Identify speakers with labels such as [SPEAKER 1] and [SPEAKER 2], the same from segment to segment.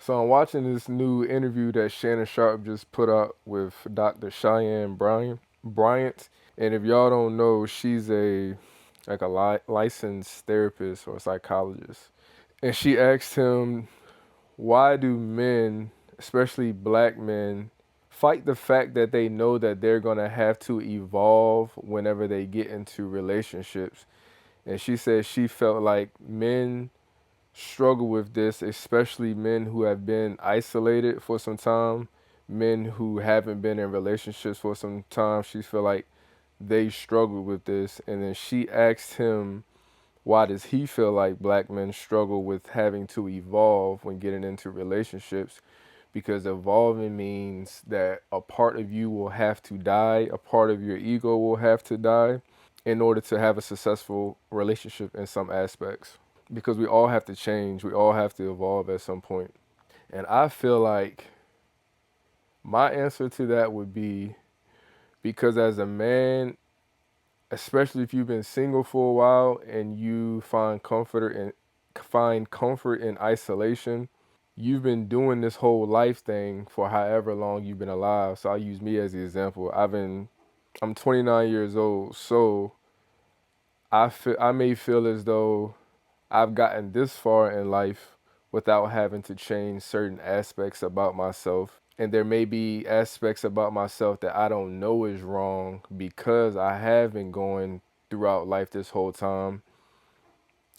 [SPEAKER 1] So I'm watching this new interview that Shannon Sharp just put out with Dr. Cheyenne Bryant. And if y'all don't know, she's a licensed therapist or psychologist. And she asked him, why do men, especially black men, fight the fact that they know that they're going to have to evolve whenever they get into relationships? And she said she felt like men struggle with this, especially men who have been isolated for some time, men who haven't been in relationships for some time. She feel like they struggle with this. And then she asked him, why does he feel like black men struggle with having to evolve when getting into relationships? Because evolving means that a part of you will have to die, a part of your ego will have to die in order to have a successful relationship in some aspects. Because we all have to change, we all have to evolve at some point. And I feel like my answer to that would be because as a man, especially if you've been single for a while and you find comfort in isolation, you've been doing this whole life thing for however long you've been alive. So I'll use me as the example. I'm 29 years old, so I may feel as though I've gotten this far in life without having to change certain aspects about myself. And there may be aspects about myself that I don't know is wrong because I have been going throughout life this whole time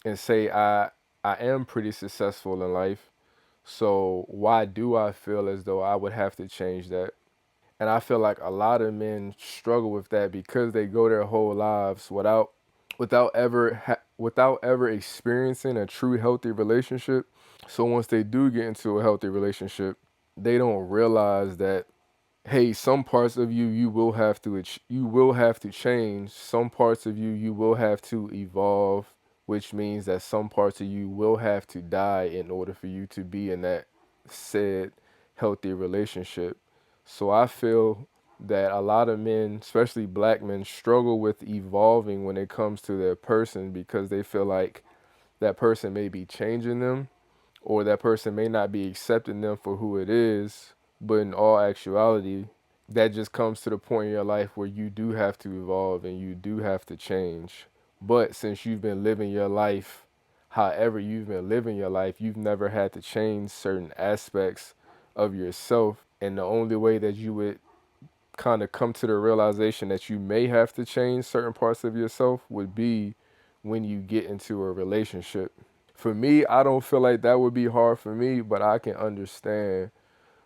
[SPEAKER 1] and say I am pretty successful in life. So why do I feel as though I would have to change that? And I feel like a lot of men struggle with that because they go their whole lives without ever experiencing a true healthy relationship. So once they do get into a healthy relationship, they don't realize that hey, some parts of you you will have to change. Some parts of you will have to evolve, which means that some parts of you will have to die in order for you to be in that said healthy relationship. So I feel that a lot of men, especially black men, struggle with evolving when it comes to their person because they feel like that person may be changing them or that person may not be accepting them for who it is. But in all actuality, that just comes to the point in your life where you do have to evolve and you do have to change. But since you've been living your life, however you've been living your life, you've never had to change certain aspects of yourself. And the only way that you would kind of come to the realization that you may have to change certain parts of yourself would be when you get into a relationship. For me, I don't feel like that would be hard for me, but I can understand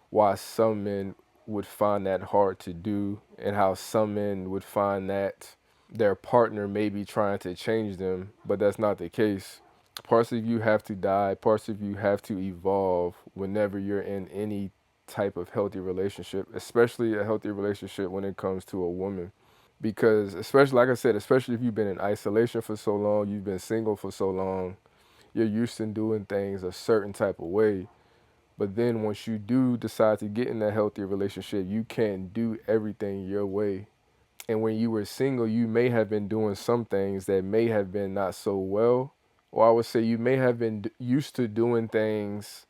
[SPEAKER 1] why some men would find that hard to do and how some men would find that their partner may be trying to change them, but that's not the case. Parts of you have to die, parts of you have to evolve whenever you're in any type of healthy relationship, especially a healthy relationship when it comes to a woman. Because, especially, like I said, especially if you've been in isolation for so long, you've been single for so long, you're used to doing things a certain type of way. But then once you do decide to get in that healthy relationship, you can't do everything your way. And when you were single, you may have been doing some things that may have been not so well. Or I would say you may have been used to doing things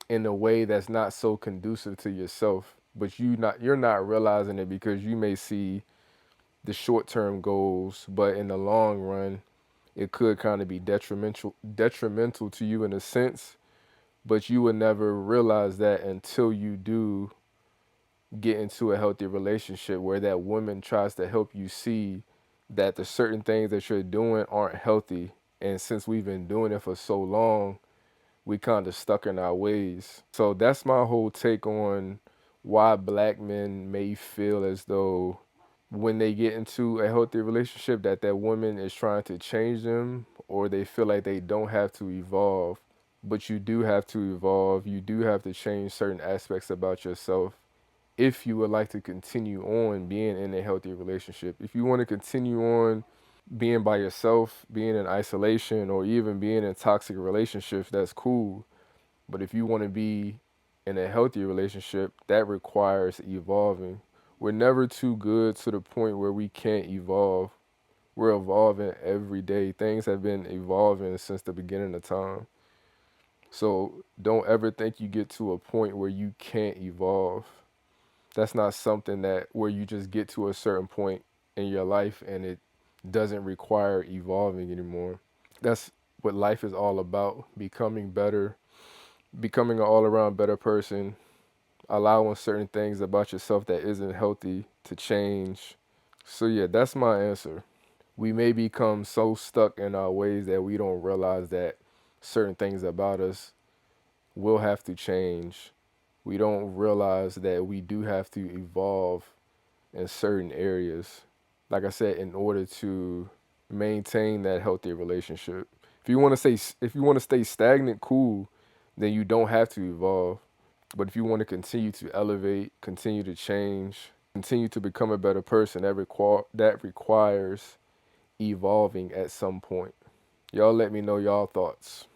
[SPEAKER 1] in a way that's not so conducive to yourself. But you're not realizing it because you may see the short-term goals, but in the long run, it could kind of be detrimental to you in a sense, but you would never realize that until you do get into a healthy relationship where that woman tries to help you see that the certain things that you're doing aren't healthy. And since we've been doing it for so long, we kind of stuck in our ways. So that's my whole take on why black men may feel as though when they get into a healthy relationship that woman is trying to change them, or they feel like they don't have to evolve. But you do have to evolve. You do have to change certain aspects about yourself if you would like to continue on being in a healthy relationship. If you want to continue on being by yourself, being in isolation, or even being in toxic relationships, that's cool. But if you want to be in a healthy relationship, that requires evolving. We're never too good to the point where we can't evolve. We're evolving every day. Things have been evolving since the beginning of time. So don't ever think you get to a point where you can't evolve. That's not something that where you just get to a certain point in your life and it doesn't require evolving anymore. That's what life is all about, becoming better, becoming an all-around better person, allowing certain things about yourself that isn't healthy to change. So yeah, that's my answer. We may become so stuck in our ways that we don't realize that certain things about us will have to change. We don't realize that we do have to evolve in certain areas. Like I said, in order to maintain that healthy relationship. If you want to stay stagnant, cool, then you don't have to evolve. But if you want to continue to elevate, continue to change, continue to become a better person, that requires evolving at some point. Y'all let me know y'all thoughts.